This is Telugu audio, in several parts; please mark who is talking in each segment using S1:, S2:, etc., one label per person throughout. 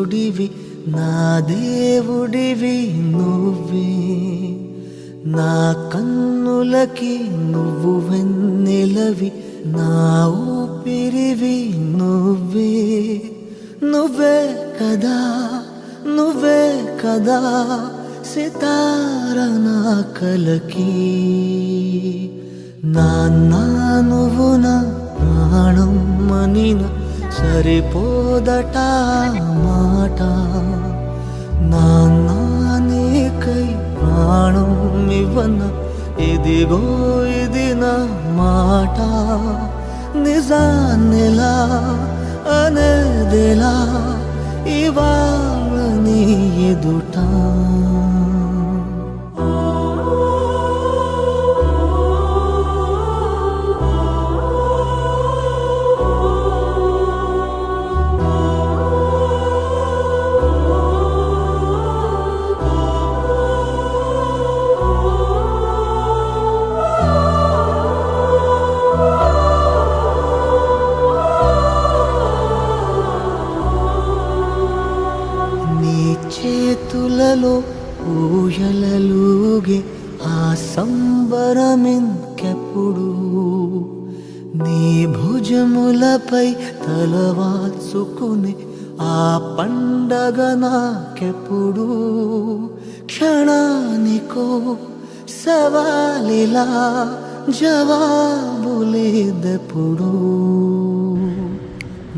S1: సూర్యుడివి నా దేవుడివి నువ్వే, నా కన్నులకి నువ్వు వెన్నెలవి, నా ఊపిరివి నువ్వే. నువ్వే కదా నువ్వే కదా సితార నా కలకి, నాన్న నువ్వు నా ప్రాణం అనిన సరిపోదట మాట. నాన్న నీకై ప్రాణం ఇవ్వన ఇదిగో ఇది నా మాట. నిజాన్నిలా అనేదిలా ఇవాళ నీ ఎదుట. చేతులలో ఊయలలుగే ఆ సంబరమింకెప్పుడు, నీ భుజములపై తలవాల్చుకుని ఆ పండగ నాకెప్పుడు. క్షణానికో సవాలిలా జవాబులేదెప్పుడు.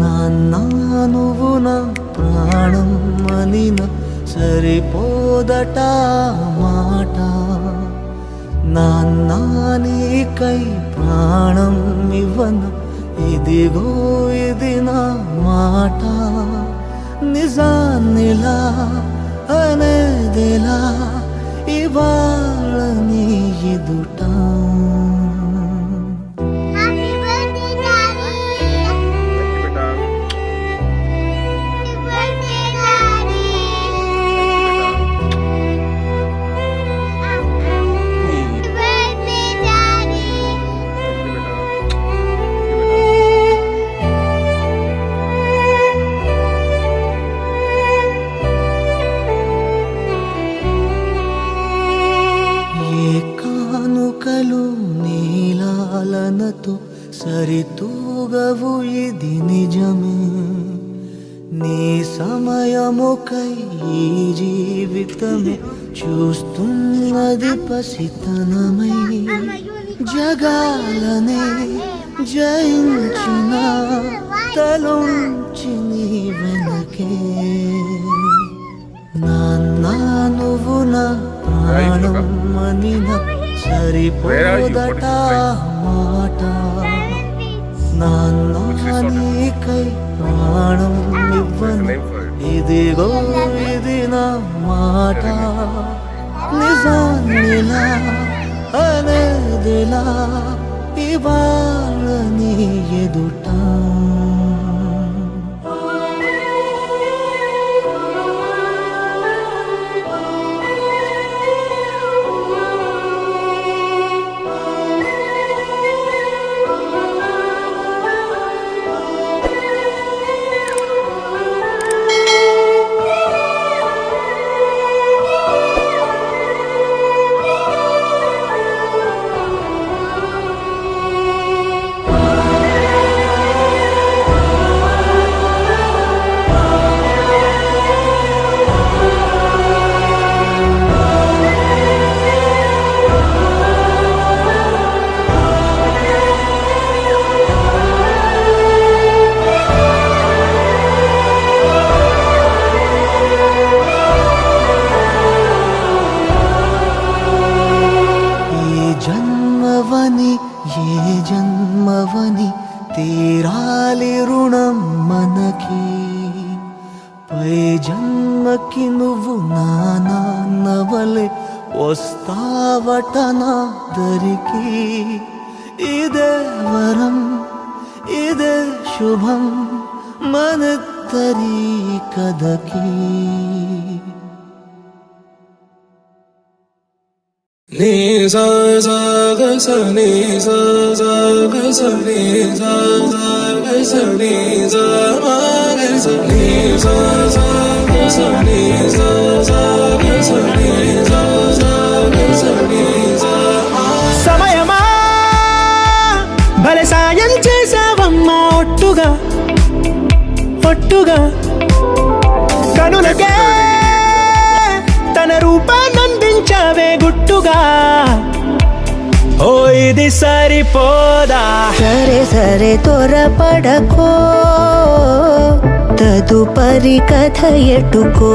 S1: నాన్న నువ్వు నా ప్రాణం అనిన సరిపోదట మాట. నాన్న నీకై ప్రాణం ఇవ్వన ఇదిగో ఇది నా మాట. నిజాన్నిలా అనేదిలా ఇవాళ నీ ఎదుట. నీలాలనతో సరితూగవు ఇది నిజమే. నీ సమయముకై ఈ జీవితమే చూస్తున్నది పసితనమై. జగాలనే జయించిన తలుంచి నీ వెనకే. నాన్న నువ్వు నా ప్రాణం అనిన సరిపోదట మాట. నాన్న నీకై ప్రాణం ఇవ్వను ఇదిగో ఇది నా మాట. నిజాన్నిలా అనేదిలా ఇవాళ నీ ఎదుట. ఏ జన్మవని తీరాలి రుణం మనకి. పై జన్మకి నువ్వు నా నాన్నవలే వస్తావట నా దరికి. ఇదే వరం ఇదే శుభం మనిద్దరి కథకి.
S2: నీ సా సా గ స నీ సా సా గ స నీ సా సా గ స నీ సా మా గ స నీ సా సా
S1: సమయమా భలే సాయం చేసావమ్మా ఒట్టుగా ఒట్టుగా కనులకే తన రూపాన్నందించావే గుట్టుగా ఓ ఇది సరిపోదా
S3: సరే సరే త్వరపడకో తదుపరి కథ ఎటుకో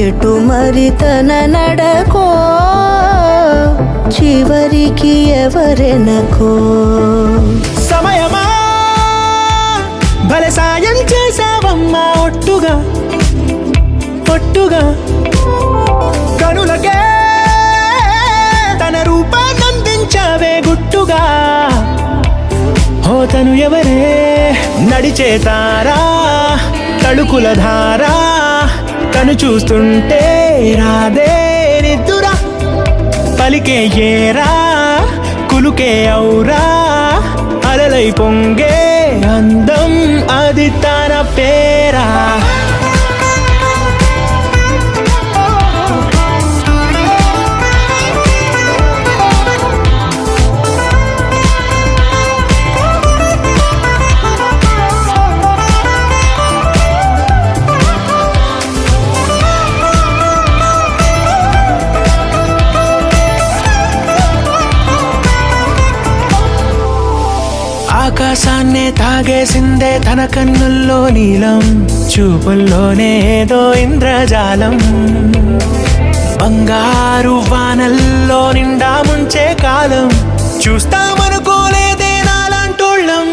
S3: ఎటు మరి తన నడకో చివరికి ఎవరెనకో
S1: సమయమా భలే సాయం చేసావమ్మా ఒట్టుగా ఒట్టుగా కనులకే తన రూపాన్నందించావే గుట్టుగా ఓ తను ఎవరే నడిచే తారా తళుకుల ధారా తను చూస్తుంటే రాదే నిద్దురా పలికే ఏరా కులుకే ఔరా అలలై పొంగే అందం అది తన పేరా ఆకాశాన్నే తాగేసిందే తన కన్నుల్లో నీలం చూపుల్లోనే ఏదో ఇంద్రజాలం బంగారు వానల్లో నిండా ముంచే కాలం చూస్తామనుకోలేదే నాలాంటోళ్ళం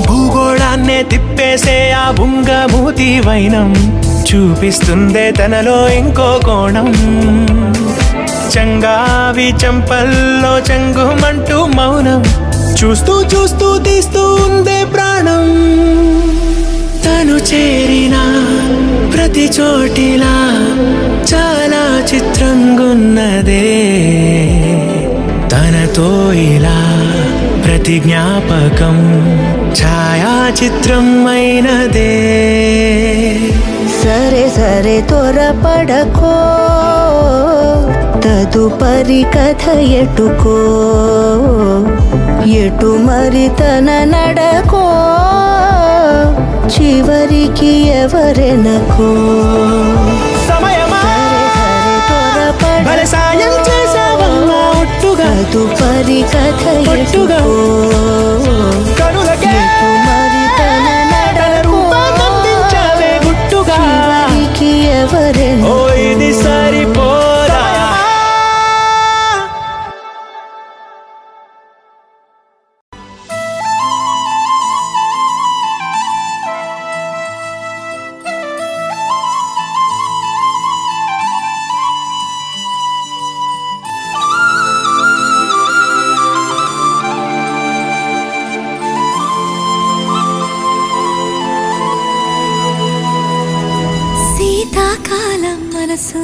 S1: భూగోళాన్నే తిప్పేసే ఆ బుంగమూతి వైనం చూపిస్తుందే తనలో ఇంకో కోణం చంగావి చంపల్లో చంగుమంటూ మౌనం చూస్తూ చూస్తూ తీస్తూ ఉందే ప్రాణం తను చేరిన ప్రతి చోటిలా చాలా చిత్రంగున్నదే తనతో ఇలా ప్రతి జ్ఞాపకం ఛాయాచిత్రం అయినదే
S3: సరే సరే త్వరపడకో తదుపరి కథ ఎటుకో ఎటు మరి తన నడకో చివరికి ఎవరెనకో
S1: సమయమా భలే సాయం చేసావమ్మా ఒట్టుగా
S3: తదుపరి కథ
S1: ఒట్టుగా
S3: ఎటుకో
S1: కనులకే
S3: ఎటు మరి తన నడకో
S1: రూపాన్నందించావే గుట్టుగా
S3: చివరికి ఎవరెనకో
S1: ఓ ఇది సరిపోదా
S4: శీతాకాలం మనసు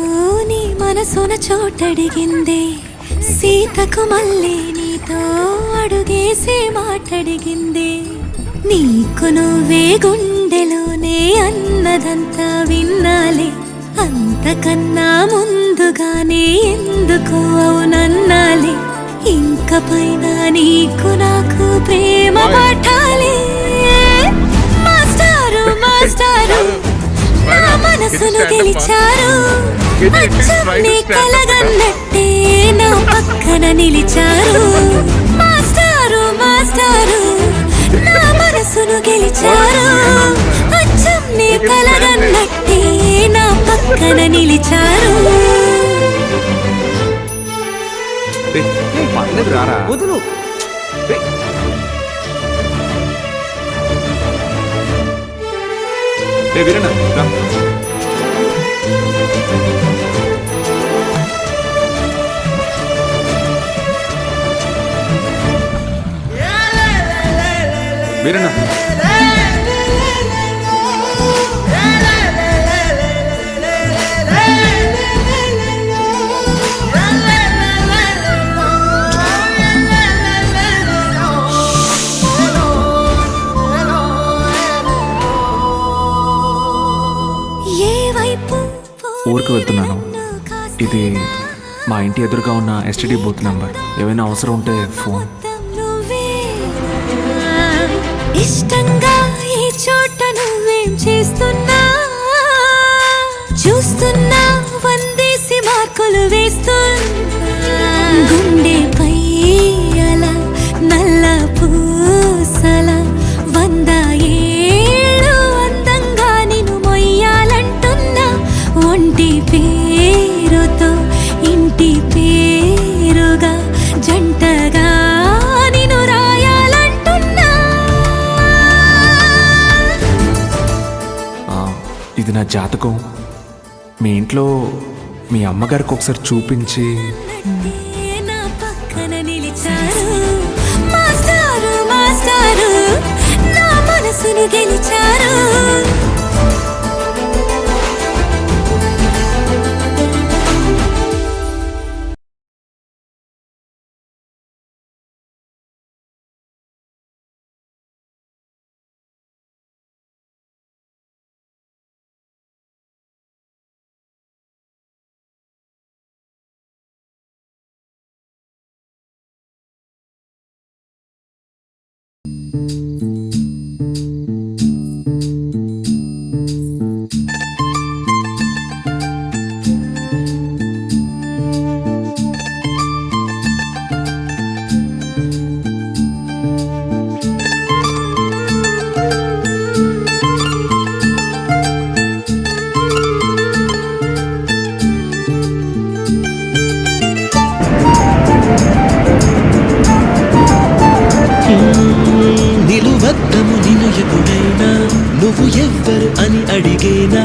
S4: నీ మనసున చోటడిగిందే సీతకు మళ్ళీ నీతో అడుగేసే మాటడిగిందే నీకు నువ్వే గుండెలోనే అన్నదంతా విన్నాలే అంతకన్నా ముందుగానే ఎందుకు అవునన్నాలే ఇంక పైన నీకు నాకు ప్రేమ పాఠాలే మాస్టారు మాస్టారు నా మనసును గెలిచారు అచ్చం నీ కలగన్నట్టే నా పక్కన నిలిచారు మాస్టారు మాస్టారు నా మనసును గెలిచారు అచ్చం నీ కలగన్నట్టే నా పక్కన నిలిచారు
S5: వదులు వీరన్న వీరన్న
S4: ఏ వైపు
S5: ఊరికి వెళ్తున్నాను. ఇది మా ఇంటి ఎదురుగా ఉన్న ఎస్టీడీ బూత్ నెంబర్. ఏమైనా అవసరం ఉంటే ఫోన్.
S4: ఇష్టంగా ఈ చోట నువ్వేం చేస్తున్నా చూస్తున్నా, వందేసి మార్కులు వేస్తున్నా. గుండెపై అలా నల్ల పూసల 100 ఏళ్ళు అందంగా నిన్ను మొయ్యాలంటున్నా. ఒంటి పేరుతో ఇంటి పేరుగా జంటగా నిన్ను రాయాలంటున్నా.
S5: ఇది నా జాతకం. మీ ఇంట్లో మీ అమ్మగారికి ఒకసారి చూపించి.
S4: నా పక్కన నిలిచారు మాస్టారు, మాస్టారు నా మనసును గెలిచారు.
S1: నిలువద్దము నిన్ను ఎప్పుడైనా నువ్వు ఎవ్వరు అని అడిగేనా,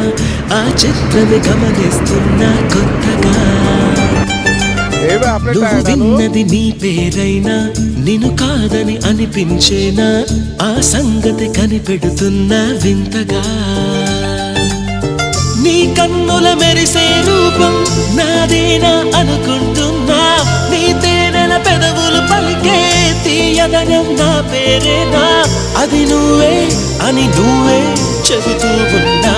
S1: ఆ చిత్రమే గమనిస్తున్నా కొత్తగా. నువ్వు విన్నది నీ పేరైనా నిన్ను కాదని అనిపించేనా, ఆ సంగతి కనిపెడుతున్నా వింతగా. నీ కన్నుల మెరిసే రూపం నాదేనా అనుకుంటున్నా, నీ తేనెల పెదవులు పలికే తీయదనం నా పేరేనా, అది నువ్వే అని నువ్వే చెబుతూ ఉన్నా.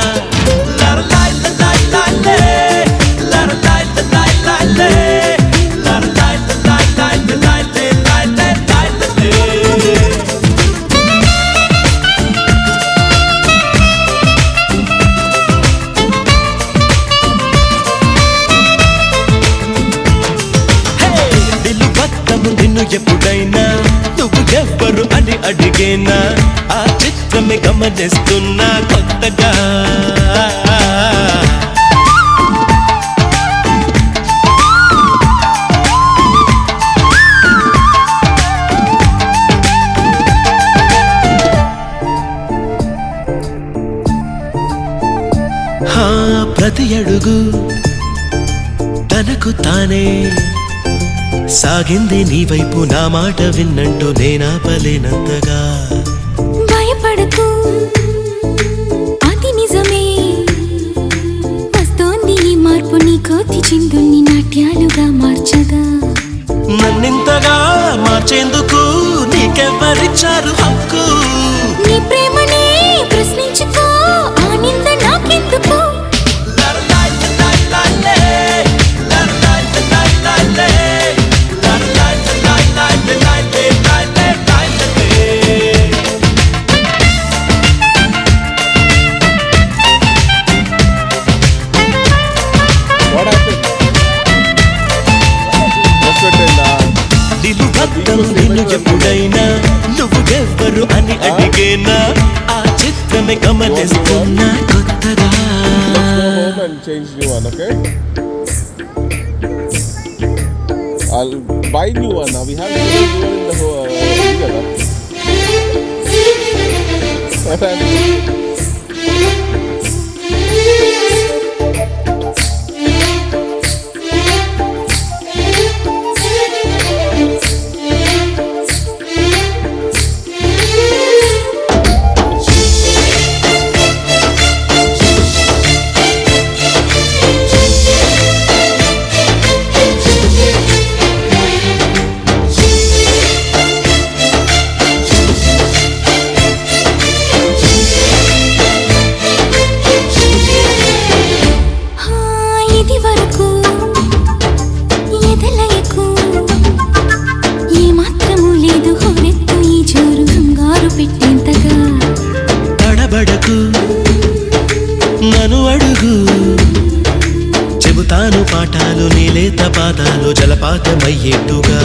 S1: నిన్ను ఎప్పుడైనా నువ్వు ఎవ్వరు అని అడిగేనా, ఆ చిత్రమే గమనిస్తున్నా కొత్తగా. ప్రతి అడుగు తనకు తానే సాగింది, నీ వైపు నా మాట విన్నంటూ నేనాపలేనంతగా.
S4: భయపడకు అది నిజమే, వస్తోంది ఈ మార్పు నీ కోతి చిందుల్ని నాట్యాలుగా మార్చగా.
S1: నన్నింతగా మార్చేందుకు నీకెవ్వరిచ్చారు హక్కు,
S4: నీ ప్రేమనే ప్రశ్నించుకో, ఆ నింద నాకెందుకు.
S1: నిన్ను ఎప్పుడైనా నువ్వు ఎవ్వరు అని అడిగేనా, ఆ చిత్రమే గమనిస్తున్నా కొత్తగా.
S2: Change new one, okay? I'll buy new one. Now we have new one in the whole
S1: అడుగు చెబుతాను పాఠాలు నీలేత పాదాలు జలపాతమయ్యేట్టుగా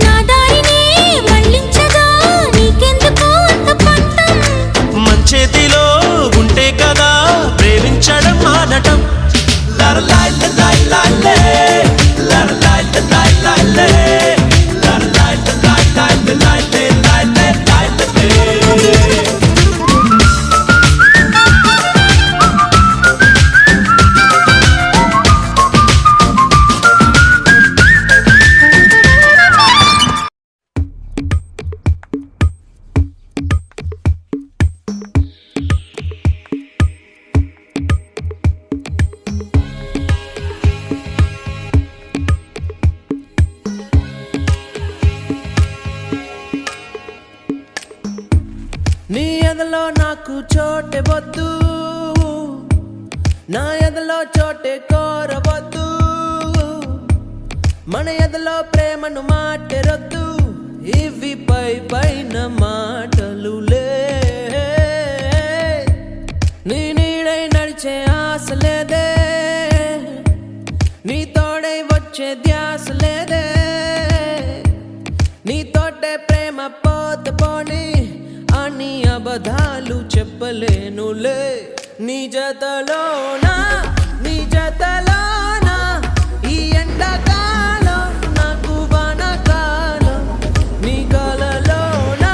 S4: నా దారిని మళ్ళించగా నీకెందుకు అంత పట్టం
S1: మంచేతిలో ఉంటే కదా ప్రేమించడం మానటం లరలాయ్ లలాయ్ లాలే లరలాయ్ లలాయ్ లాలే లరలాయ్ లలాయ్ లాలే లాలే లాలే లాలే నీ ఎదలో నాకు చోటే వద్దు నా ఎదలో చోటే కోరవద్దు మన ఎదలో ప్రేమను మాటెరొద్దు ఇవి పై పైన మాటలులే నీ నీడై నడిచే ఆశ లేదే నీ తోడై వచ్చే ధ్యాస లేదే నీ తోటే ప్రేమ పోత పోని అని అబద్ధాలు చెప్పలేనులే నీ జతలోనా ఈ ఎండాకాలం నాకు వానకాలం నీ కలలోనా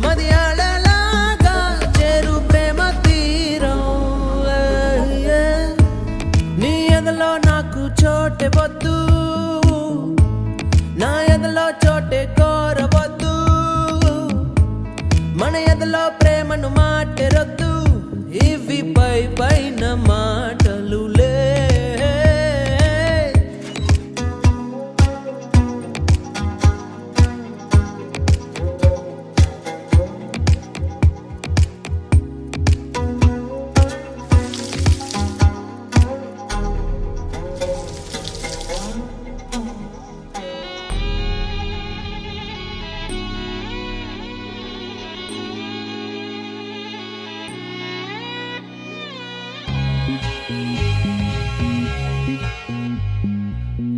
S1: మది అలలాగా చేరు ప్రేమ తీరం నీ ఎదలో నాకు చోటే వద్దు నా ఎదలో చోటే కోరవద్దు మన ఎదలో ప్రేమను మాటెరొద్దు ఇవి పై పైన మాటలులే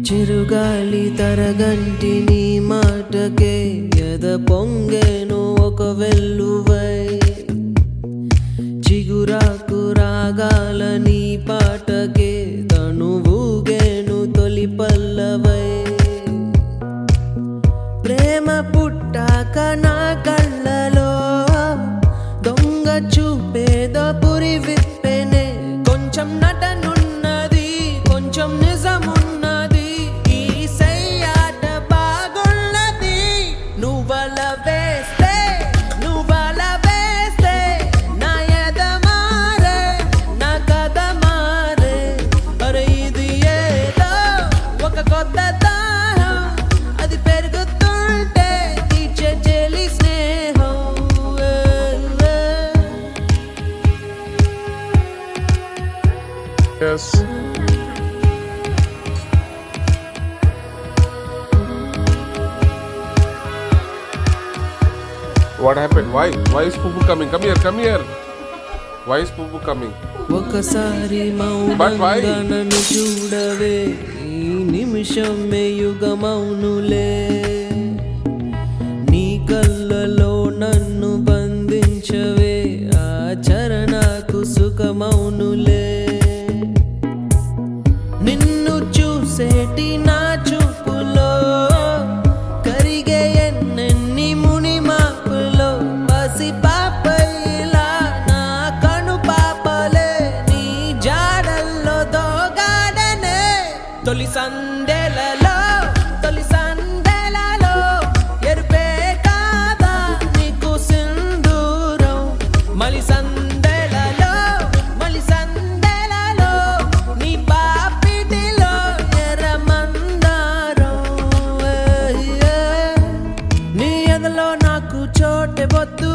S1: చిరుగాలి తరగంటి నీ మాటకే ఎద పొంగేను ఒక వెల్లువై చిగురాకు రాగాల నీ పాటకే తనువుగేను తొలి పల్లవై ప్రేమ పుట్టాక నా కళ్ళలో దొంగ చూపేదో పురి విప్పెనే కొంచెం నటనున్నది కొంచెం నిజమున్నది ఈ సయ్యాట బాగున్నది నువ్వల వేస్తే నా ఎద మారే నా కథ మారే అరే ఇది ఏదో ఒక కొత్త దాహం అది పెరుగుతుంటే తీర్చే చెలి స్నేహం
S2: Yes. What happened? Why? Why is Poo coming? Come here. Why is Poo coming?
S1: ఒకసారి
S2: But why?
S1: మౌనంగా నన్ను చూడవే ఈ నిమిషమే యుగమౌనులే నీ కళ్ళలో నన్ను బంధించవే ఆచరణకు సుఖమౌనులే నిన్ను చూసేటి నా చూపులో కరిగే ఎన్నెన్ని ముని మాపులో పసి పాపైలా నా కను పాపలే నీ జాడల్లో దోగాడనే తొలి సందెలలో ఎరుపే కాదా నీకు సింధూరం మలి సందెలలో నీ పాపిటిలో ఎర్రమందారం నీ ఎదలో నాకు చోటే వద్దు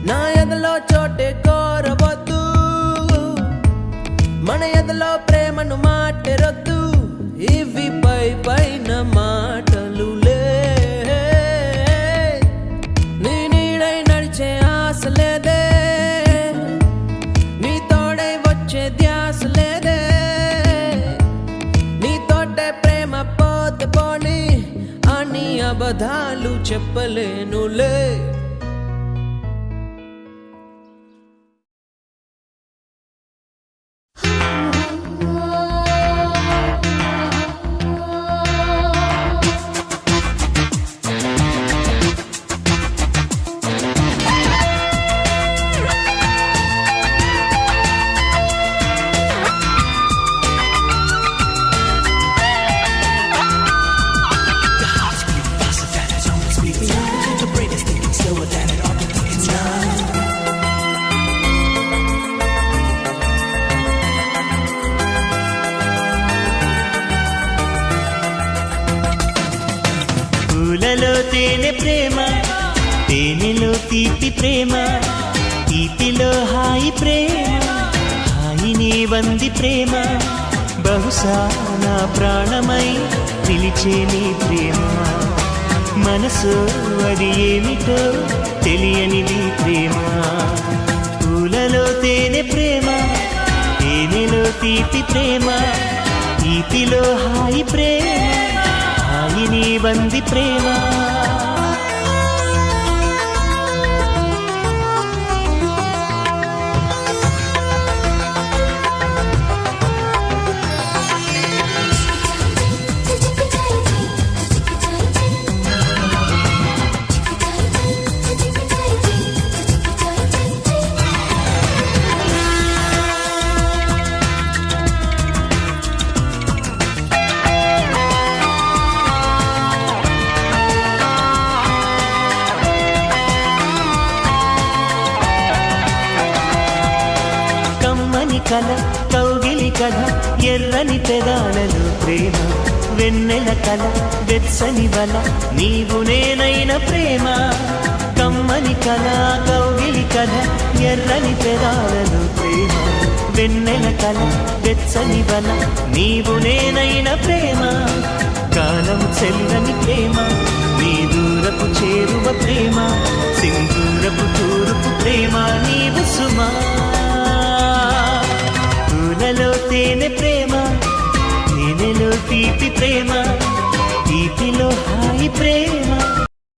S1: నా ఎదలో చోటే కోరవద్దు మన ఎదలో ప్రేమను మాటెరొద్దు ఇవి పై పైన మాటలులే నీ నీడై నడిచే ఆశలే చెప్పలేనులే.
S3: పూలలో తేనె ప్రేమ, తేనెలో తీపి ప్రేమ, తీపిలో హాయి ప్రేమ, హాయిని వంది ప్రేమ. బహుశా నా ప్రాణమై పిలిచే నీ ప్రేమ. మనసు అది ఏమిటో తెలియనిది ప్రేమ. పూలలో తేనె ప్రేమ, తేనెలో తీపి ప్రేమ, తీపిలో హాయి ప్రేమ, హాయిని వంది ప్రేమ. కల కౌగిలి కథ, ఎర్రని పెదాలలో ప్రేమ, వెన్నెల కల వెచ్చని వల, నీవు నేనైన ప్రేమ. కమ్మని కల కౌగిలి కథ, ఎర్రని పెదాలలో ప్రేమ, వెన్నెల కల వెచ్చని వల, నీవు నేనైన ప్రేమ. కాలం చెల్లని ప్రేమ, నీ దూరపు చేరువ ప్రేమ, సింధూరపు తూరుపు ప్రేమ నీవు సుమా. పూలలో తేనె ప్రేమ, తేనెలో తీపి ప్రేమ, తీపిలో హాయి ప్రేమ.